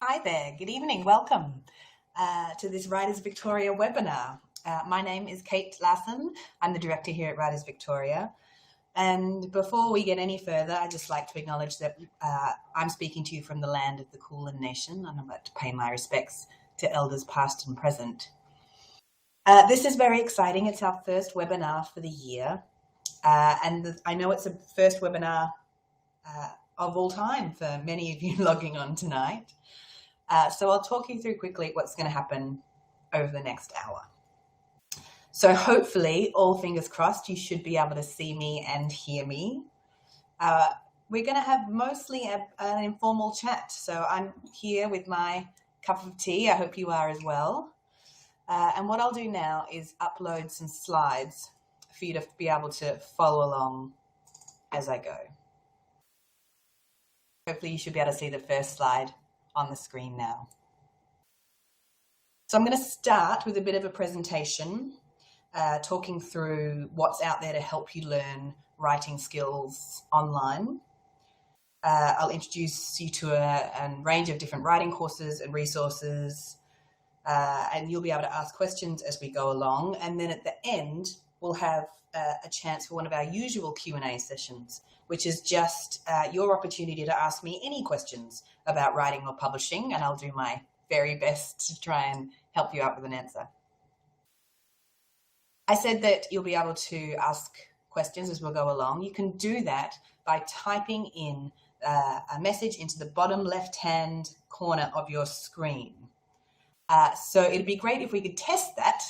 Hi there, good evening. Welcome to this Writers Victoria webinar. My name is Kate Larsen. I'm the director here at Writers Victoria. And before we get any further, I'd just like to acknowledge that I'm speaking to you from the land of the Kulin Nation, and I'd like to pay my respects to elders past and present. This is very exciting. It's our first webinar for the year. I know it's a first webinar of all time for many of you logging on tonight. So I'll talk you through quickly what's going to happen over the next hour. So hopefully, all fingers crossed, you should be able to see me and hear me. We're going to have mostly an informal chat. So I'm here with my cup of tea. I hope you are as well. And what I'll do now is upload some slides for you to be able to follow along as I go. Hopefully you should be able to see the first slide on the screen now. So I'm going to start with a bit of a presentation, talking through what's out there to help you learn writing skills online. I'll introduce you to a range of different writing courses and resources, and you'll be able to ask questions as we go along. And then at the end, we'll have a chance for one of our usual Q&A sessions, which is just your opportunity to ask me any questions about writing or publishing, and I'll do my very best to try and help you out with an answer. I said that you'll be able to ask questions as we'll go along. You can do that by typing in a message into the bottom left-hand corner of your screen. So it'd be great if we could test that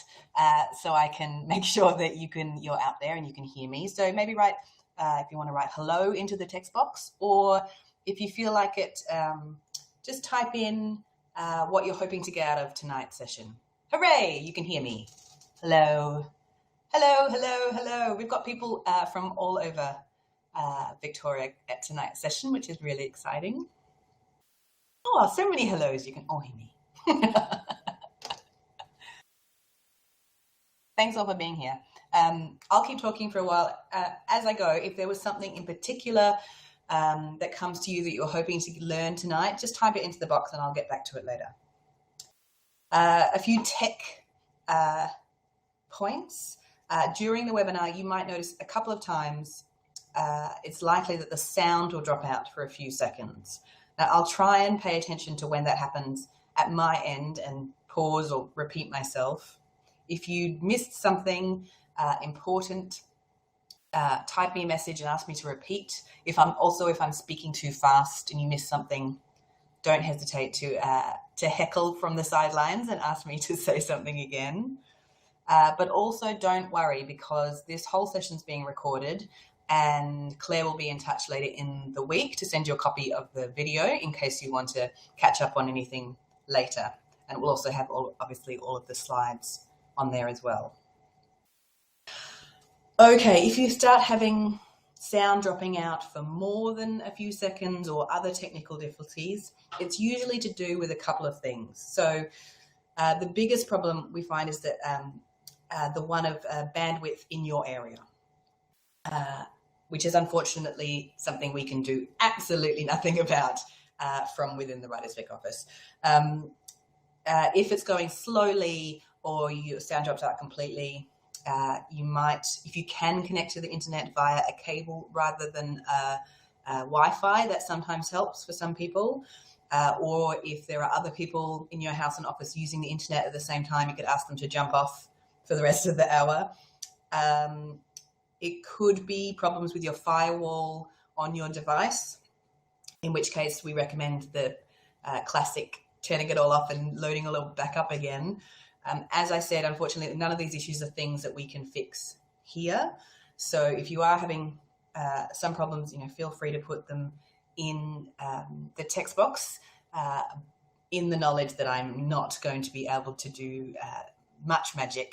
so I can make sure that you're out there and you can hear me. So maybe write, if you want to write hello into the text box, or if you feel like it, just type in what you're hoping to get out of tonight's session. Hooray, you can hear me. Hello, hello, hello, hello. We've got people from all over Victoria at tonight's session, which is really exciting. Oh, so many hellos, you can all hear me. Thanks all for being here. I'll keep talking for a while as I go. If there was something in particular that comes to you that you're hoping to learn tonight, just type it into the box and I'll get back to it later. A few tech points. During the webinar, you might notice a couple of times it's likely that the sound will drop out for a few seconds. Now, I'll try and pay attention to when that happens at my end and pause or repeat myself. If you missed something important, type me a message and ask me to repeat. If I'm speaking too fast and you miss something, don't hesitate to heckle from the sidelines and ask me to say something again. But also don't worry, because this whole session's being recorded and Claire will be in touch later in the week to send you a copy of the video in case you want to catch up on anything later. And we'll also have obviously all of the slides on there as well. Okay, if you start having sound dropping out for more than a few seconds or other technical difficulties, it's usually to do with a couple of things. So the biggest problem we find is that the one of bandwidth in your area, which is unfortunately something we can do absolutely nothing about from within the Writers Vic office. If it's going slowly or your sound drops out completely, you might, if you can connect to the internet via a cable rather than Wi-Fi, that sometimes helps for some people. Or if there are other people in your house and office using the internet at the same time, you could ask them to jump off for the rest of the hour. It could be problems with your firewall on your device, in which case we recommend the classic turning it all off and loading it all back up again. As I said, unfortunately, none of these issues are things that we can fix here. So if you are having some problems, feel free to put them in the text box, in the knowledge that I'm not going to be able to do much magic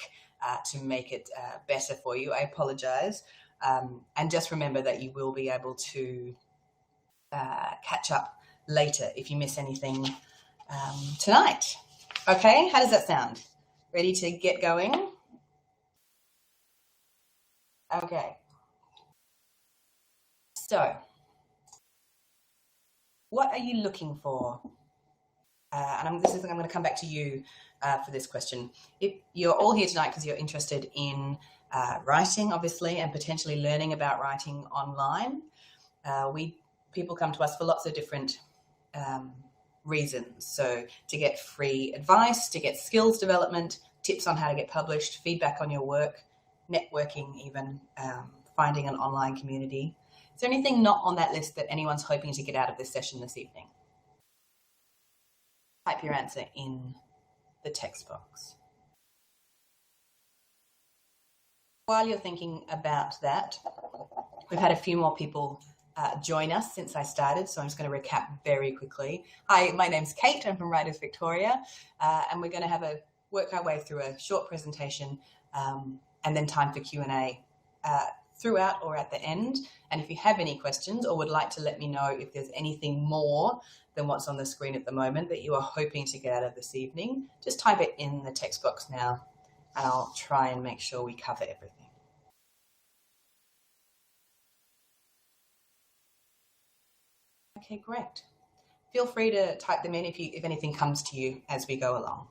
to make it better for you. I apologize. And just remember that you will be able to catch up later if you miss anything tonight. Okay, how does that sound? Ready to get going? Okay. So, what are you looking for and I'm going to come back to you for this question. If you're all here tonight because you're interested in writing, obviously, and potentially learning about writing online, people come to us for lots of different reasons. So to get free advice, to get skills development, tips on how to get published, feedback on your work, networking even, finding an online community. Is there anything not on that list that anyone's hoping to get out of this session this evening? Type your answer in the text box. While you're thinking about that, we've had a few more people join us since I started, so I'm just going to recap very quickly. Hi, my name's Kate. I'm from Writers Victoria, and we're going to work our way through a short presentation and then time for Q&A throughout or at the end. And if you have any questions or would like to let me know if there's anything more than what's on the screen at the moment that you are hoping to get out of this evening, just type it in the text box now, and I'll try and make sure we cover everything. Okay, great. Feel free to type them in if anything comes to you as we go along.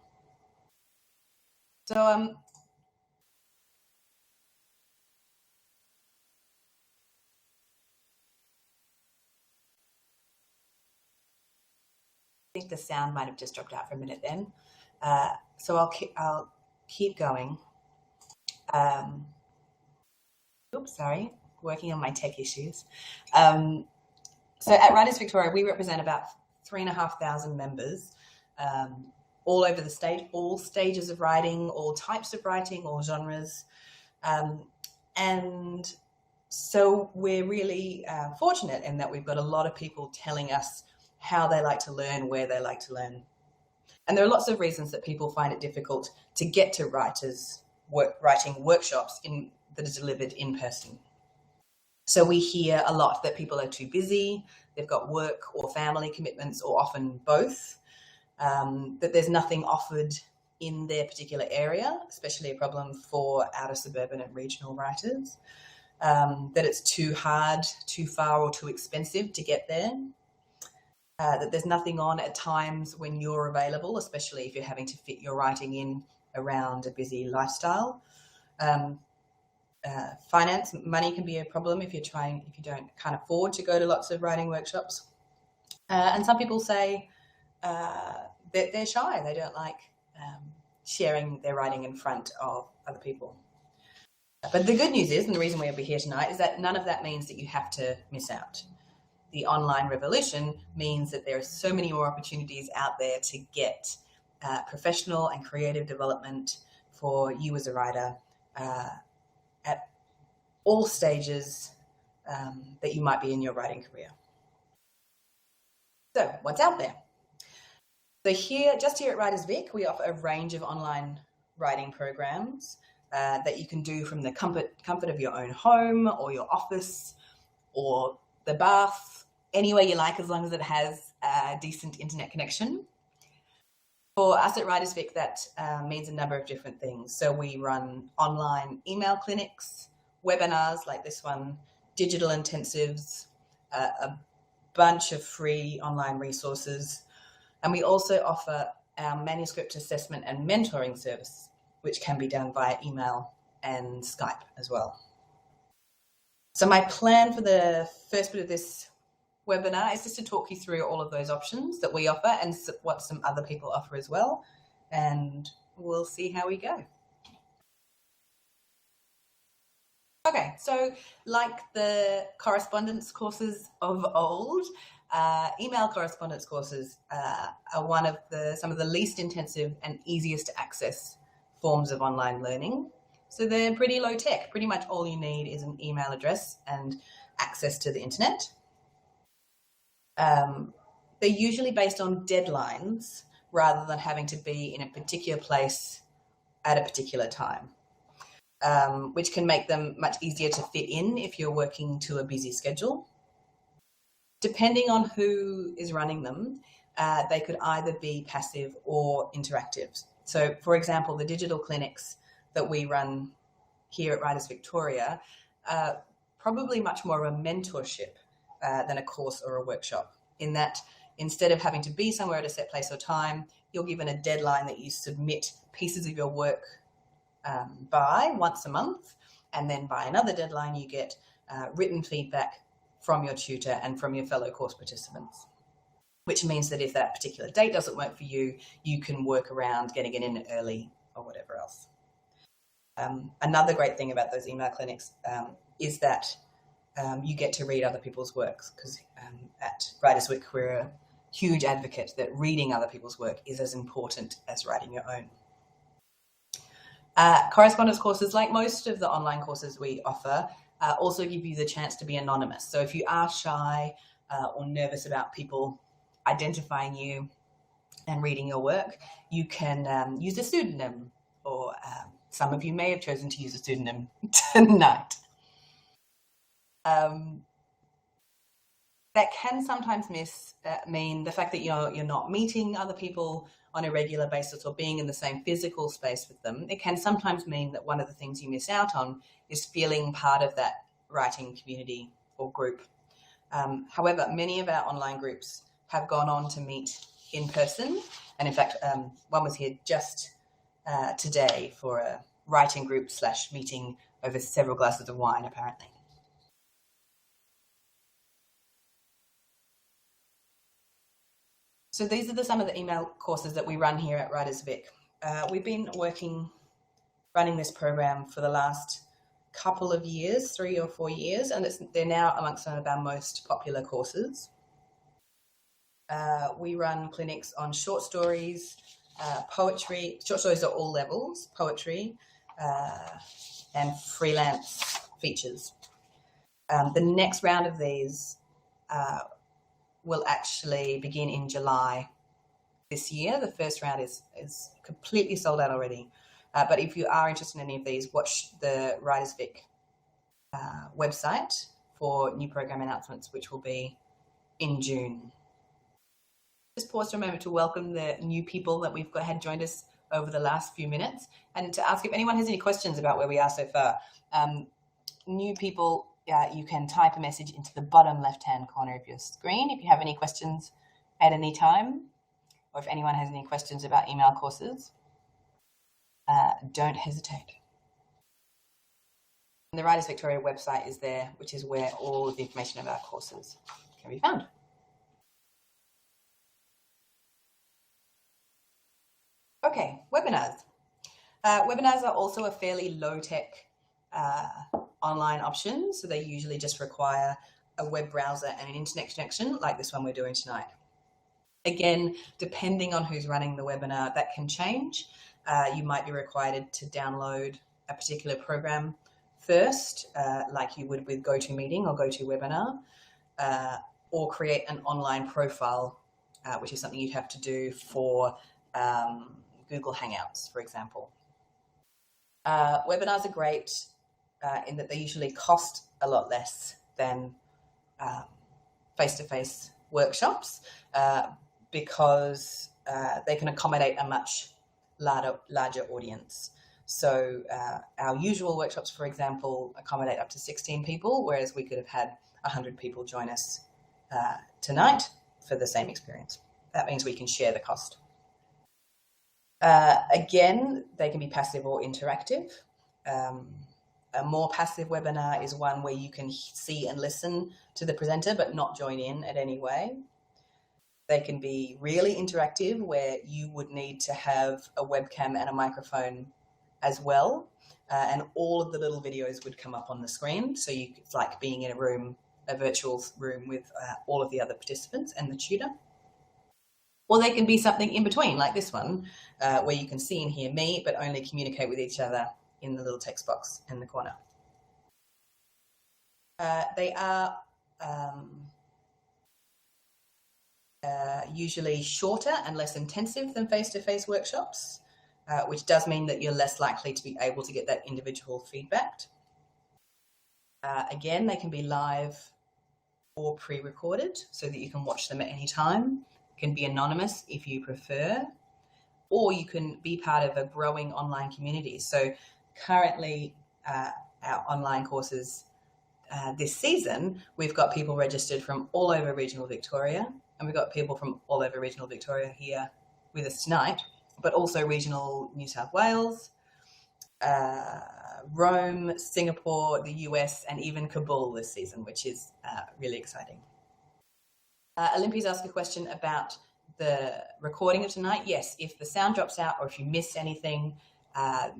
So I think the sound might have just dropped out for a minute then. So I'll keep going. Oops, sorry, working on my tech issues. So at Writers Victoria, we represent about 3,500 members all over the state, all stages of writing, all types of writing, all genres. And so we're really fortunate in that we've got a lot of people telling us how they like to learn, where they like to learn. And there are lots of reasons that people find it difficult to get to writing workshops that are delivered in person. So we hear a lot that people are too busy, they've got work or family commitments, or often both, that there's nothing offered in their particular area, especially a problem for outer suburban and regional writers, that it's too hard, too far, or too expensive to get there, that there's nothing on at times when you're available, especially if you're having to fit your writing in around a busy lifestyle. Finance, money can be a problem if you can't afford to go to lots of writing workshops. And some people say that they're shy. They don't like sharing their writing in front of other people. But the good news is, and the reason we'll be here tonight, is that none of that means that you have to miss out. The online revolution means that there are so many more opportunities out there to get professional and creative development for you as a writer at all stages that you might be in your writing career. So what's out there? So just here at Writers Vic, we offer a range of online writing programs that you can do from the comfort of your own home or your office or the bath, anywhere you like, as long as it has a decent internet connection. For us at Writers Vic, that means a number of different things. So we run online email clinics, webinars like this one, digital intensives, a bunch of free online resources. And we also offer our manuscript assessment and mentoring service, which can be done via email and Skype as well. So my plan for the first bit of this webinar is just to talk you through all of those options that we offer and what some other people offer as well, and we'll see how we go. Okay, so like the correspondence courses of old, email correspondence courses are some of the least intensive and easiest to access forms of online learning. So they're pretty low tech. Pretty much all you need is an email address and access to the internet. They're usually based on deadlines rather than having to be in a particular place at a particular time, which can make them much easier to fit in if you're working to a busy schedule. Depending on who is running them, they could either be passive or interactive. So, for example, the digital clinics that we run here at Writers Victoria probably much more of a mentorship than a course or a workshop, in that instead of having to be somewhere at a set place or time, you're given a deadline that you submit pieces of your work by once a month, and then by another deadline you get written feedback from your tutor and from your fellow course participants, which means that if that particular date doesn't work for you, you can work around getting it in early or whatever else. Another great thing about those email clinics is that you get to read other people's works, because at Writers Week we're a huge advocate that reading other people's work is as important as writing your own. Correspondence courses, like most of the online courses we offer, also give you the chance to be anonymous. So if you are shy or nervous about people identifying you and reading your work, you can use a pseudonym, or some of you may have chosen to use a pseudonym tonight. That can sometimes mean the fact that you're not meeting other people on a regular basis or being in the same physical space with them. It can sometimes mean that one of the things you miss out on is feeling part of that writing community or group. However, many of our online groups have gone on to meet in person, and in fact, one was here just today for a writing group / meeting over several glasses of wine, apparently. So these are some of the email courses that we run here at Writers Vic. We've been running this program for the last couple of years, 3 or 4 years, and they're now amongst some of our most popular courses. We run clinics on short stories, poetry. Short stories at all levels, poetry, and freelance features. The next round of these will actually begin in July this year. The first round is completely sold out already. But if you are interested in any of these, watch the Writers Vic website for new program announcements, which will be in June. Just pause for a moment to welcome the new people that we've had joined us over the last few minutes, and to ask if anyone has any questions about where we are so far. New people, you can type a message into the bottom left-hand corner of your screen if you have any questions at any time, or if anyone has any questions about email courses, don't hesitate. And the Writers Victoria website is there, which is where all of the information about courses can be found. Okay, webinars. Webinars are also a fairly low-tech online option, so they usually just require a web browser and an internet connection, like this one we're doing tonight. Again, depending on who's running the webinar, that can change. You might be required to download a particular program first, like you would with GoToMeeting or GoToWebinar, or create an online profile, which is something you'd have to do for Google Hangouts, for example. Webinars are great in that they usually cost a lot less than face-to-face workshops because they can accommodate a much larger audience. So our usual workshops, for example, accommodate up to 16 people, whereas we could have had 100 people join us tonight for the same experience. That means we can share the cost. Again, they can be passive or interactive. A more passive webinar is one where you can see and listen to the presenter but not join in at any way. They can be really interactive, where you would need to have a webcam and a microphone as well, and all of the little videos would come up on the screen. So it's like being in a virtual room with all of the other participants and the tutor. Or they can be something in between, like this one, where you can see and hear me, but only communicate with each other in the little text box in the corner. They are usually shorter and less intensive than face-to-face workshops, which does mean that you're less likely to be able to get that individual feedback. Again, they can be live or pre-recorded so that you can watch them at any time. Can be anonymous if you prefer, or you can be part of a growing online community. So currently our online courses this season, we've got people registered from all over regional Victoria, and we've got people from all over regional Victoria here with us tonight, but also regional New South Wales, Rome, Singapore, the US, and even Kabul this season, which is really exciting. Olympia's asked a question about the recording of tonight. Yes, if the sound drops out or if you miss anything,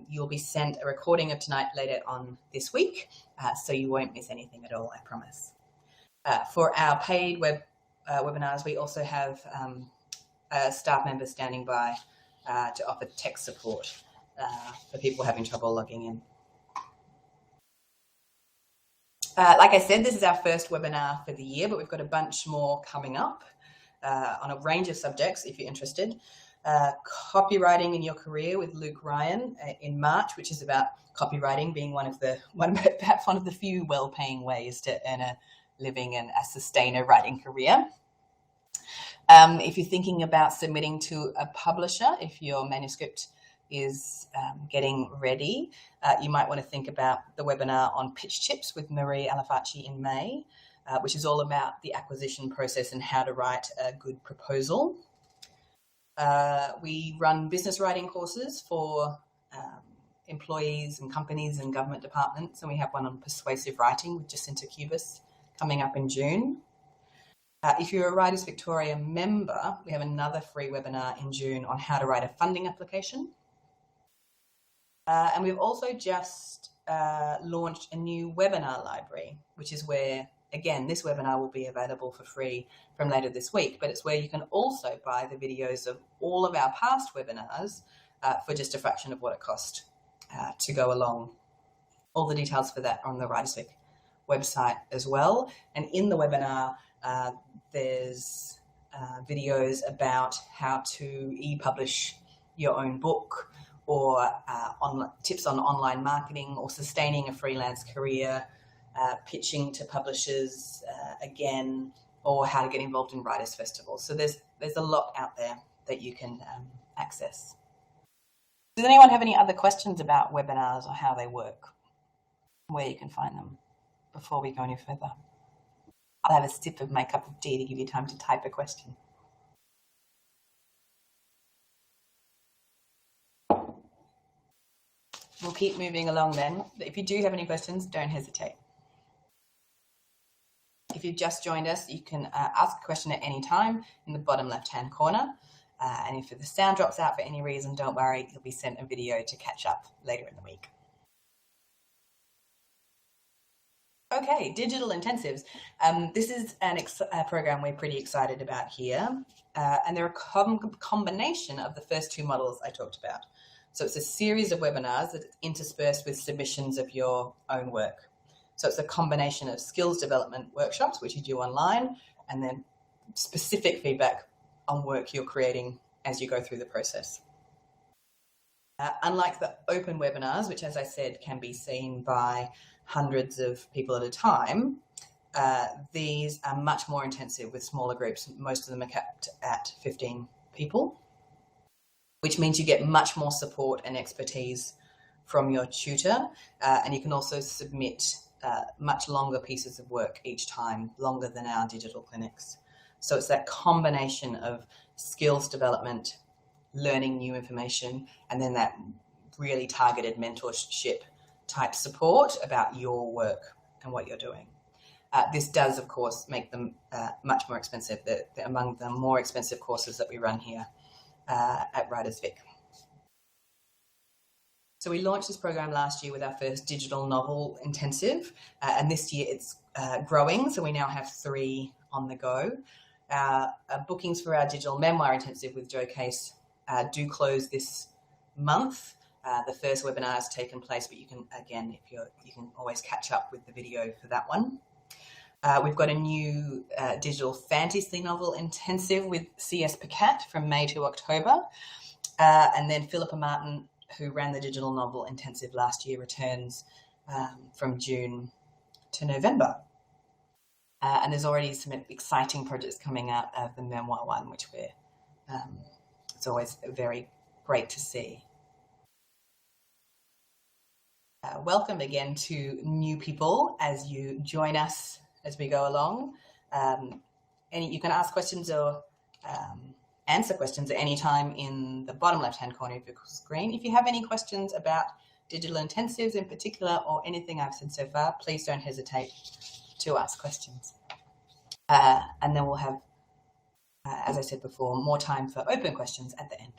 you'll be sent a recording of tonight later on this week, so you won't miss anything at all, I promise. For our paid webinars, we also have staff members standing by to offer tech support for people having trouble logging in. Like I said, this is our first webinar for the year, but we've got a bunch more coming up on a range of subjects if you're interested. Copywriting in your career with Luke Ryan in March, which is about copywriting being perhaps one of the few well-paying ways to earn a living and a sustainer writing career. If you're thinking about submitting to a publisher, if your manuscript is getting ready, you might want to think about the webinar on pitch tips with Marie Alafaci in May, which is all about the acquisition process and how to write a good proposal. We run business writing courses for employees and companies and government departments, and we have one on persuasive writing with Jacinta Cubis coming up in June. If you're a Writers Victoria member, we have another free webinar in June on how to write a funding application. And we've also just launched a new webinar library, which is where, again, this webinar will be available for free from later this week, but it's where you can also buy the videos of all of our past webinars for just a fraction of what it cost to go along. All the details for that are on the Writers Vic website as well. And in the webinar, there's videos about how to e-publish your own book, or tips on online marketing or sustaining a freelance career, pitching to publishers again, or how to get involved in Writers' Festivals. So there's a lot out there that you can access. Does anyone have any other questions about webinars or how they work, where you can find them, before we go any further? I'll have a sip of my cup of tea to give you time to type a question. We'll keep moving along then. If you do have any questions, don't hesitate. If you've just joined us, you can ask a question at any time in the bottom left-hand corner. And if the sound drops out for any reason, don't worry, you'll be sent a video to catch up later in the week. Okay, digital intensives. This is a program we're pretty excited about here. And they're a combination of the first two models I talked about. So it's a series of webinars that is interspersed with submissions of your own work. So it's a combination of skills development workshops, which you do online, and then specific feedback on work you're creating as you go through the process. Unlike the open webinars, which, as I said, can be seen by hundreds of people at a time, these are much more intensive with smaller groups. Most of them are capped at 15 people, which means you get much more support and expertise from your tutor, and you can also submit much longer pieces of work each time, longer than our digital clinics. So it's that combination of skills development, learning new information, and then that really targeted mentorship type support about your work and what you're doing. This does, of course, make them much more expensive. They're among the more expensive courses that we run here at Writers Vic. So we launched this program last year with our first digital novel intensive, and this year it's growing, so we now have 3 on the go. Bookings for our digital memoir intensive with Joe Case do close this month. The first webinar has taken place, but you can, again, you can always catch up with the video for that one. We've got a new digital fantasy novel intensive with C.S. Pacat from May to October. And then Philippa Martin, who ran the digital novel intensive last year, returns from June to November. And there's already some exciting projects coming out of the memoir one, which it's always very great to see. Welcome again to new people as you join us as we go along. you can ask questions or answer questions at any time in the bottom left-hand corner of your screen. If you have any questions about digital intensives in particular or anything I've said so far, please don't hesitate to ask questions. And then we'll have, as I said before, more time for open questions at the end.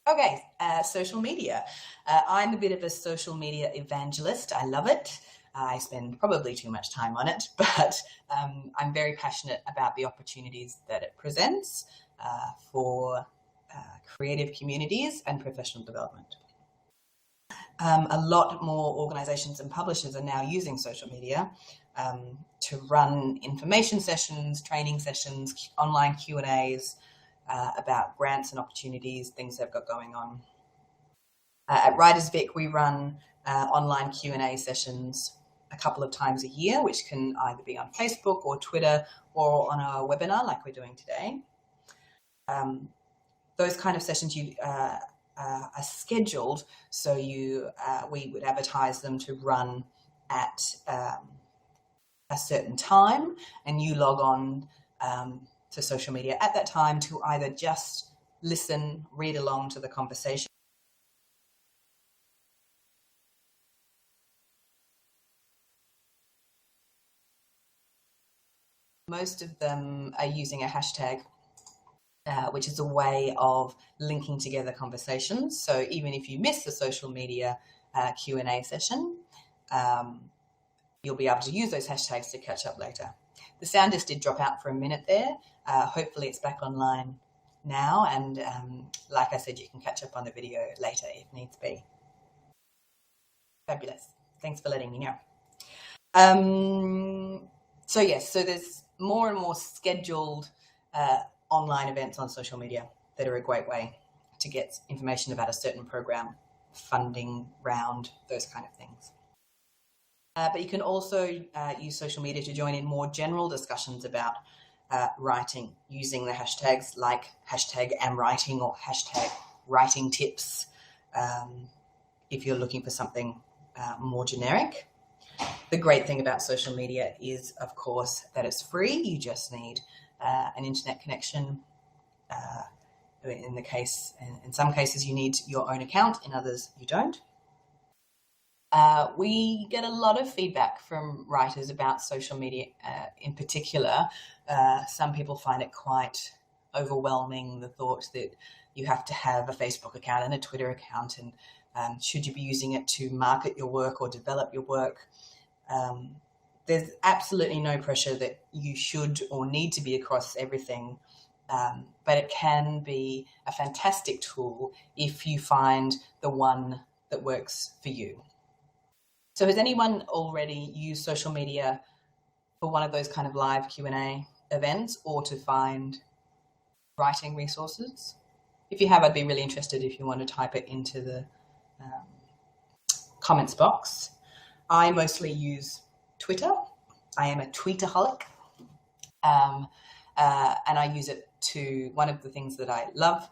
Okay, social media. I'm a bit of a social media evangelist. I love it. I spend probably too much time on it, but I'm very passionate about the opportunities that it presents for creative communities and professional development. A lot more organizations and publishers are now using social media to run information sessions, training sessions, online Q&As about grants and opportunities, things they've got going on. At Writers Vic, we run online Q&A sessions a couple of times a year, which can either be on Facebook or Twitter or on a webinar like we're doing today. Those kind of sessions are scheduled, so we would advertise them to run at a certain time, and you log on to social media at that time to either just listen, read along to the conversation. Most of them are using a hashtag, which is a way of linking together conversations. So even if you miss the social media Q&A session, you'll be able to use those hashtags to catch up later. The sound just did drop out for a minute there. Hopefully it's back online now, and like I said, you can catch up on the video later if needs be. Fabulous. Thanks for letting me know. So yes, so there's more and more scheduled online events on social media that are a great way to get information about a certain program, funding round, those kind of things. But you can also use social media to join in more general discussions about writing using the hashtags like #amwriting or #writing tips if you're looking for something more generic. The great thing about social media is, of course, that it's free. You just need an internet connection. In some cases, you need your own account. In others, you don't. We get a lot of feedback from writers about social media in particular. Some people find it quite overwhelming, the thought that you have to have a Facebook account and a Twitter account, and should you be using it to market your work or develop your work? There's absolutely no pressure that you should or need to be across everything, but it can be a fantastic tool if you find the one that works for you. So has anyone already used social media for one of those kind of live Q&A events or to find writing resources? If you have, I'd be really interested if you want to type it into the comments box. I mostly use Twitter. I am a tweetaholic. And I use it to, one of the things that I love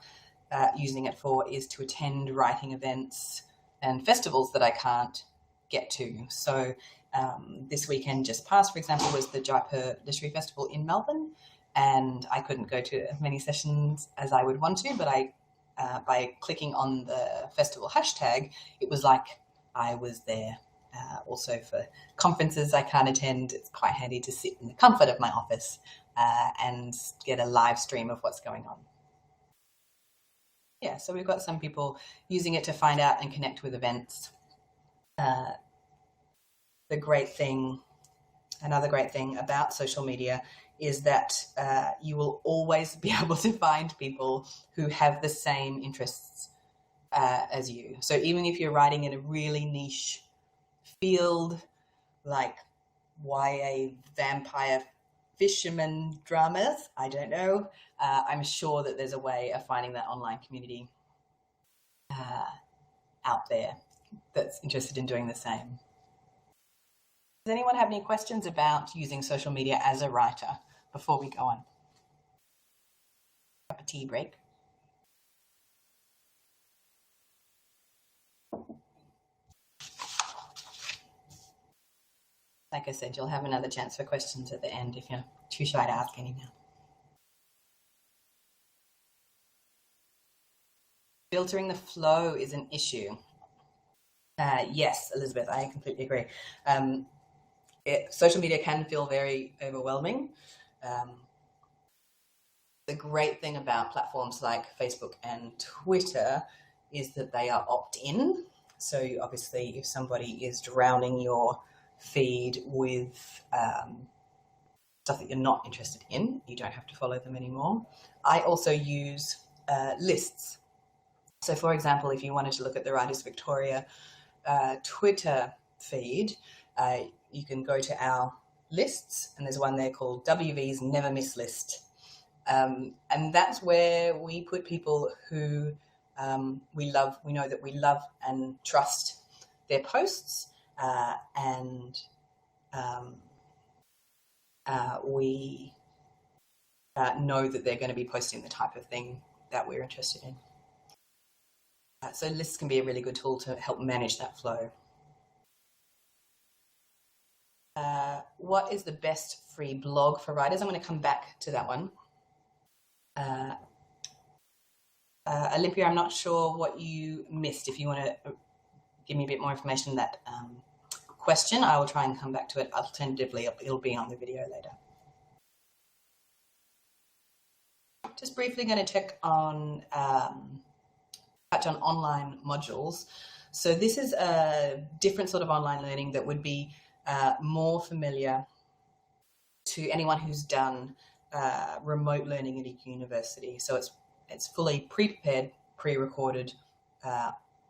using it for is to attend writing events and festivals that I can't get to. So this weekend just past, for example, was the Jaipur Literary Festival in Melbourne, and I couldn't go to as many sessions as I would want to, but by clicking on the festival hashtag, it was like I was there. Also for conferences I can't attend, it's quite handy to sit in the comfort of my office and get a live stream of what's going on. Yeah, so we've got some people using it to find out and connect with events. Another great thing about social media is that you will always be able to find people who have the same interests as you. So even if you're writing in a really niche field, like YA vampire fisherman dramas, I don't know, I'm sure that there's a way of finding that online community out there that's interested in doing the same. Does anyone have any questions about using social media as a writer before we go on? Cup of tea break. like I said, you'll have another chance for questions at the end if you're too shy to ask any now. Filtering the flow is an issue. Yes, Elizabeth, I completely agree. Social media can feel very overwhelming. The great thing about platforms like Facebook and Twitter is that they are opt-in. So obviously, if somebody is drowning your feed with stuff that you're not interested in, you don't have to follow them anymore. I also use lists. So for example, if you wanted to look at the Writers Victoria Twitter feed, you can go to our lists, and there's one there called WV's Never Miss List. And that's where we put people who we know that we love and trust their posts, and we know that they're going to be posting the type of thing that we're interested in. So lists can be a really good tool to help manage that flow. What is the best free blog for writers? I'm going to come back to that one. Olympia, I'm not sure what you missed. If you want to give me a bit more information on that question, I will try and come back to it. Alternatively, it'll be on the video later. Just briefly going to touch on online modules. So this is a different sort of online learning that would be more familiar to anyone who's done remote learning at a university. So it's fully pre-prepared, pre-recorded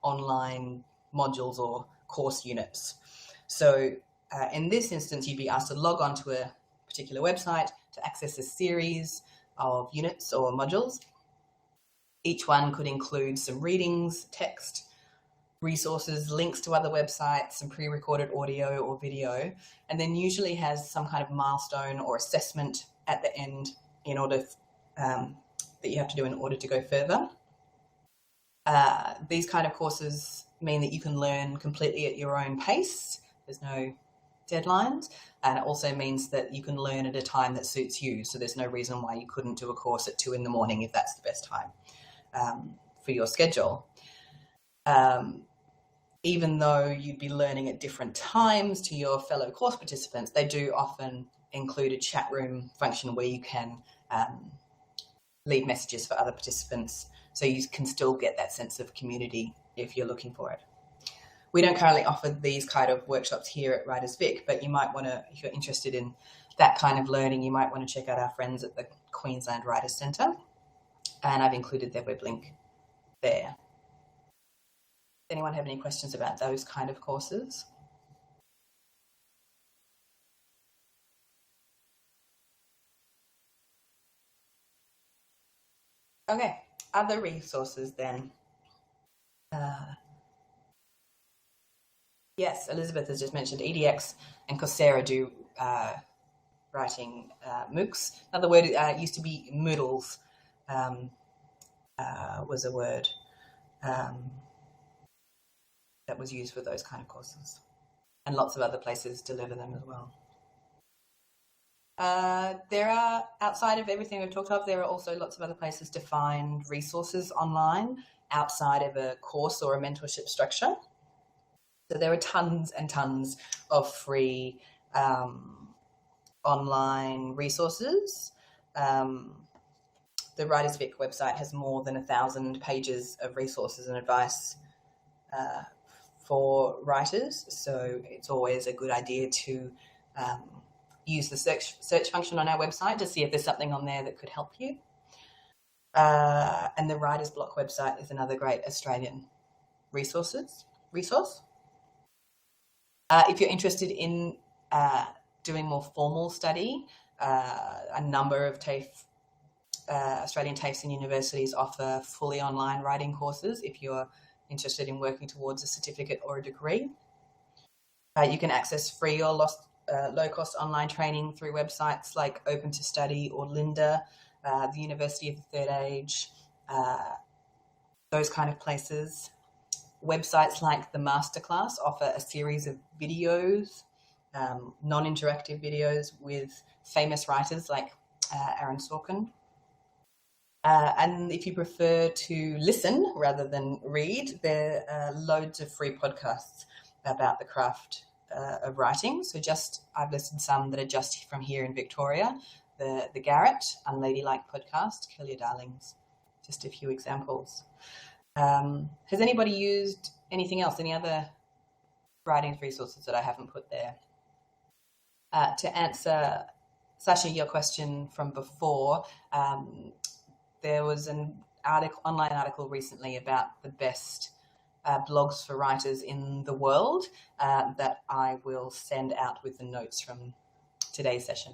online modules or course units. So in this instance, you'd be asked to log on to a particular website to access a series of units or modules. Each one could include some readings, text, resources, links to other websites, some pre-recorded audio or video, and then usually has some kind of milestone or assessment at the end in order that you have to do in order to go further. These kind of courses mean that you can learn completely at your own pace. There's no deadlines, and it also means that you can learn at a time that suits you. So there's no reason why you couldn't do a course at 2 a.m. if that's the best time for your schedule. Even though you'd be learning at different times to your fellow course participants, they do often include a chat room function where you can leave messages for other participants, so you can still get that sense of community if you're looking for it. We don't currently offer these kind of workshops here at Writers Vic, but you might want to, if you're interested in that kind of learning, you might want to check out our friends at the Queensland Writers Centre, and I've included their web link there. Anyone have any questions about those kind of courses? Okay, other resources then. Yes, Elizabeth has just mentioned EDX and Coursera do writing MOOCs. Another word used to be Moodles was a word that was used for those kind of courses. And lots of other places deliver them as well. There are, outside of everything we've talked about, there are also lots of other places to find resources online outside of a course or a mentorship structure. So there are tons and tons of free online resources. The Writers Vic website has more than 1,000 pages of resources and advice for writers, so it's always a good idea to use the search function on our website to see if there's something on there that could help you. And the Writers Block website is another great Australian resource. If you're interested in doing more formal study, a number of Australian TAFEs and universities offer fully online writing courses if you're interested in working towards a certificate or a degree. You can access free or low-cost online training through websites like Open to Study or Lynda, the University of the Third Age, those kind of places. Websites like the Masterclass offer a series of videos non-interactive videos with famous writers like Aaron Sorkin. And if you prefer to listen rather than read, there are loads of free podcasts about the craft of writing. So I've listed some that are just from here in Victoria. The Garrett, Unladylike podcast, Kill Your Darlings, just a few examples. Has anybody used anything else, any other writing resources that I haven't put there? To answer, Sasha, your question from before, there was an online article recently about the best blogs for writers in the world that I will send out with the notes from today's session.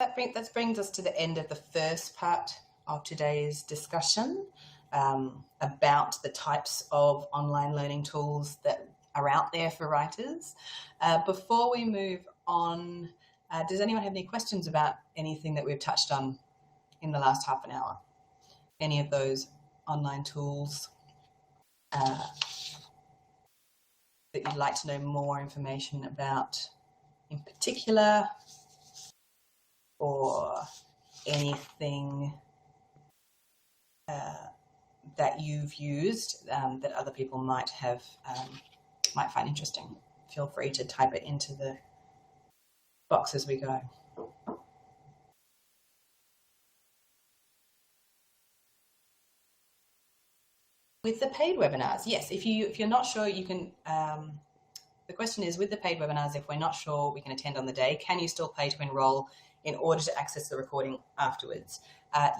That brings us to the end of the first part of today's discussion about the types of online learning tools that are out there for writers. Before we move on, does anyone have any questions about anything that we've touched on in the last half an hour? Any of those online tools that you'd like to know more information about in particular, or anything that you've used that other people might find interesting? Feel free to type it into the box as we go. With the paid webinars, yes, if you're not sure, you can, the question is, with the paid webinars, if we're not sure we can attend on the day, can you still pay to enroll in order to access the recording afterwards?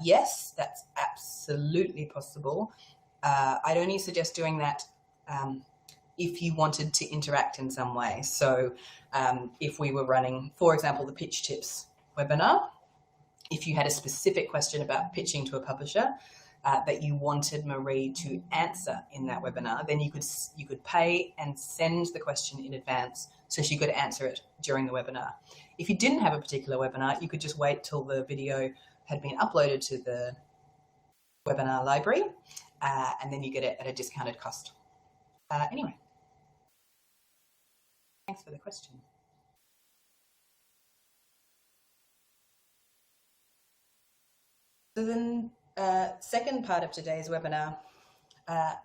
Yes, that's absolutely possible. I'd only suggest doing that if you wanted to interact in some way. So if we were running, for example, the Pitch Tips webinar, if you had a specific question about pitching to a publisher that you wanted Marie to answer in that webinar, then you could pay and send the question in advance so she could answer it during the webinar. If you didn't have a particular webinar, you could just wait till the video had been uploaded to the webinar library, and then you get it at a discounted cost. Anyway, thanks for the question. So then second part of today's webinar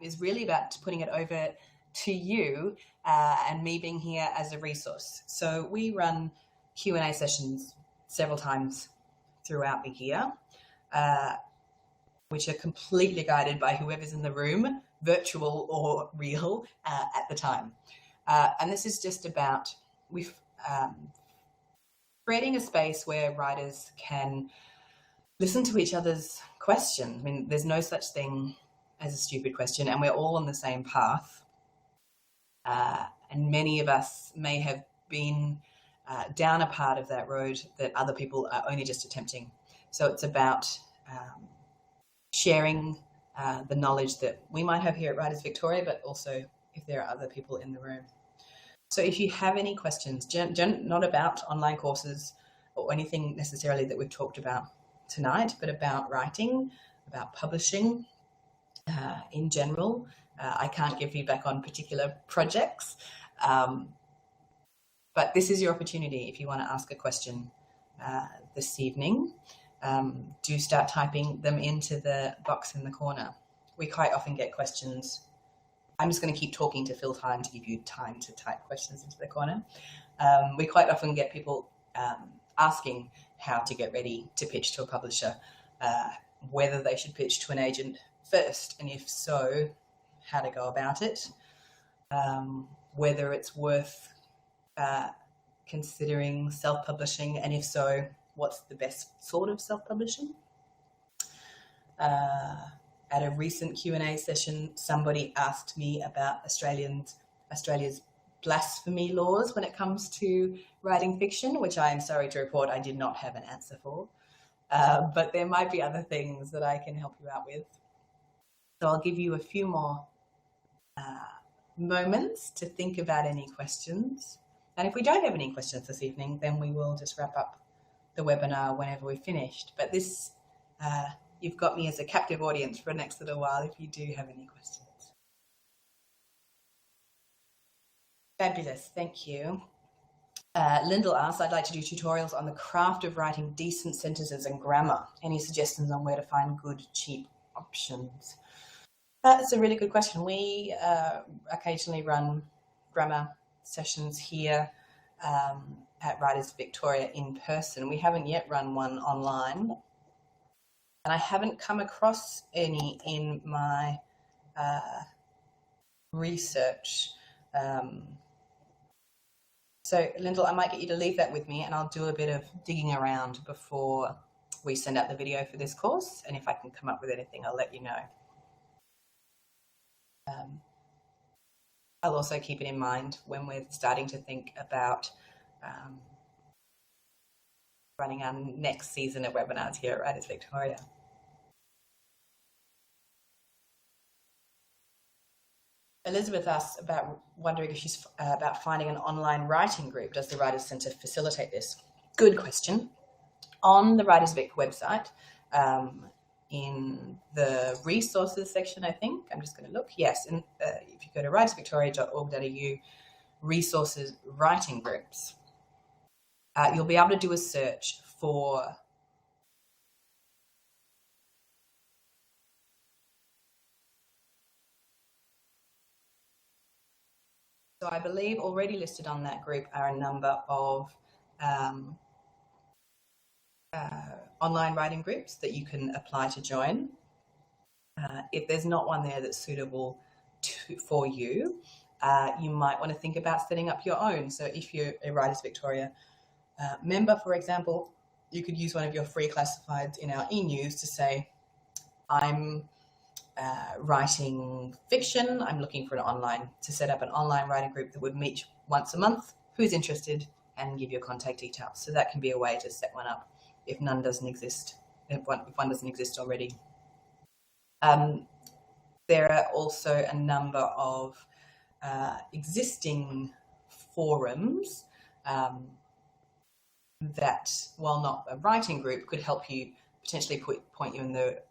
is really about putting it over to you and me being here as a resource. So we run Q&A sessions several times throughout the year, which are completely guided by whoever's in the room, virtual or real, at the time. And this is just about creating a space where writers can listen to each other's questions. I mean, there's no such thing as a stupid question, and we're all on the same path. And many of us may have been down a part of that road that other people are only just attempting. So it's about sharing the knowledge that we might have here at Writers Victoria, but also if there are other people in the room. So if you have any questions, not about online courses or anything necessarily that we've talked about tonight, but about writing, about publishing in general. I can't give feedback on particular projects, but this is your opportunity if you want to ask a question this evening. Do start typing them into the box in the corner. We quite often get questions. I'm just going to keep talking to fill time to give you time to type questions into the corner. We quite often get people asking how to get ready to pitch to a publisher, whether they should pitch to an agent first, and if so, how to go about it, whether it's worth considering self-publishing, and if so, what's the best sort of self-publishing. At a recent Q&A session, somebody asked me about Australia's blasphemy laws when it comes to writing fiction, which I am sorry to report I did not have an answer for. But there might be other things that I can help you out with. So I'll give you a few more moments to think about any questions. And if we don't have any questions this evening, then we will just wrap up the webinar whenever we've finished. But this you've got me as a captive audience for the next little while if you do have any questions. Fabulous, thank you. Lyndall asks, I'd like to do tutorials on the craft of writing decent sentences and grammar. Any suggestions on where to find good, cheap options? That's a really good question. We occasionally run grammar sessions here at Writers Victoria in person. We haven't yet run one online, and I haven't come across any in my research. So, Lyndall, I might get you to leave that with me, and I'll do a bit of digging around before we send out the video for this course. And if I can come up with anything, I'll let you know. I'll also keep it in mind when we're starting to think about running our next season of webinars here at Writers Victoria. Elizabeth asks about wondering if she's about finding an online writing group. Does the Writers Centre facilitate this? Good question. On the Writers Vic website, in the resources section, I think, I'm just going to look. Yes, and if you go to writersvictoria.org.au, resources writing groups, you'll be able to do a search for so I believe already listed on that group are a number of online writing groups that you can apply to join. If there's not one there that's suitable for you, you might want to think about setting up your own. So if you're a Writers Victoria member, for example, you could use one of your free classifieds in our e-news to say, I'm writing fiction, I'm looking for to set up an online writing group that would meet once a month, who's interested, and give your contact details. So that can be a way to set one up if one doesn't exist already. There are also a number of existing forums that, while not a writing group, could help you potentially point you in the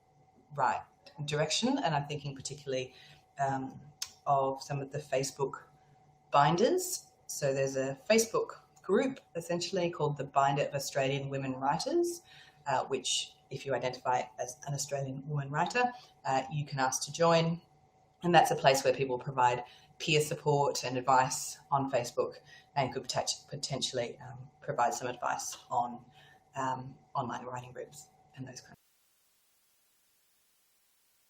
right direction. And I'm thinking particularly of some of the Facebook binders. So there's a Facebook group essentially called the Binder of Australian Women Writers, which if you identify as an Australian woman writer, you can ask to join. And that's a place where people provide peer support and advice on Facebook and could potentially provide some advice on online writing groups and those kinds of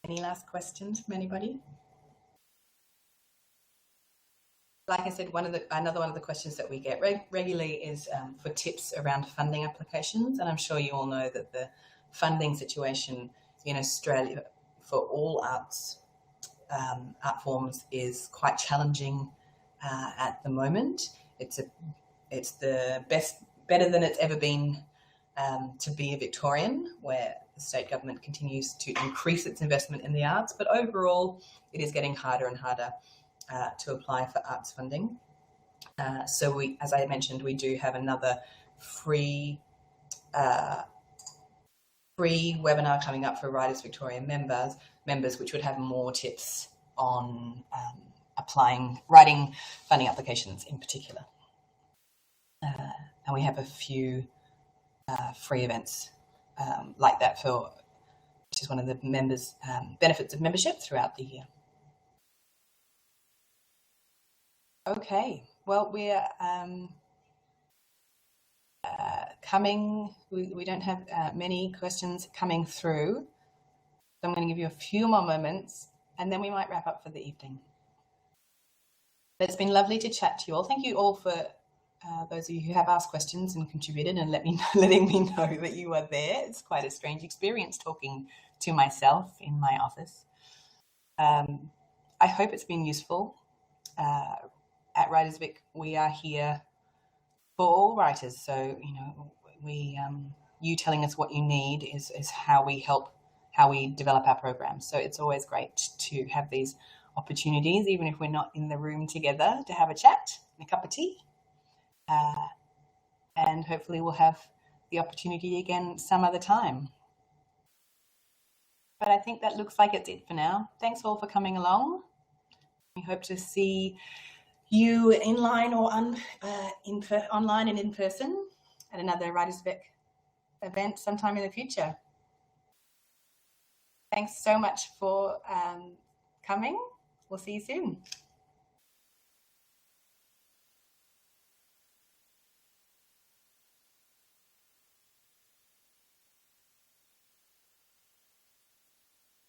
things. Any last questions from anybody? Like I said, another one of the questions that we get regularly is for tips around funding applications. And I'm sure you all know that the funding situation in Australia for all art forms is quite challenging at the moment. It's better than it's ever been to be a Victorian, where the state government continues to increase its investment in the arts, but overall it is getting harder and harder to apply for arts funding. So we, as I mentioned, we do have another free webinar coming up for Writers Victoria members, which would have more tips on writing funding applications in particular. And we have a few free events like that which is one of the members' benefits of membership throughout the year. Okay, well, we're we don't have many questions coming through. So I'm going to give you a few more moments and then we might wrap up for the evening. It's been lovely to chat to you all. Thank you all for those of you who have asked questions and contributed and letting me know that you are there. It's quite a strange experience talking to myself in my office. I hope it's been useful. At Writers Vic, we are here for all writers. So, you telling us what you need is how we develop our programs. So it's always great to have these opportunities, even if we're not in the room together, to have a chat and a cup of tea. And hopefully we'll have the opportunity again some other time. But I think that looks like it's it for now. Thanks all for coming along. We hope to see you online or online and in person at another Writers Vic event sometime in the future. Thanks so much for coming. We'll see you soon.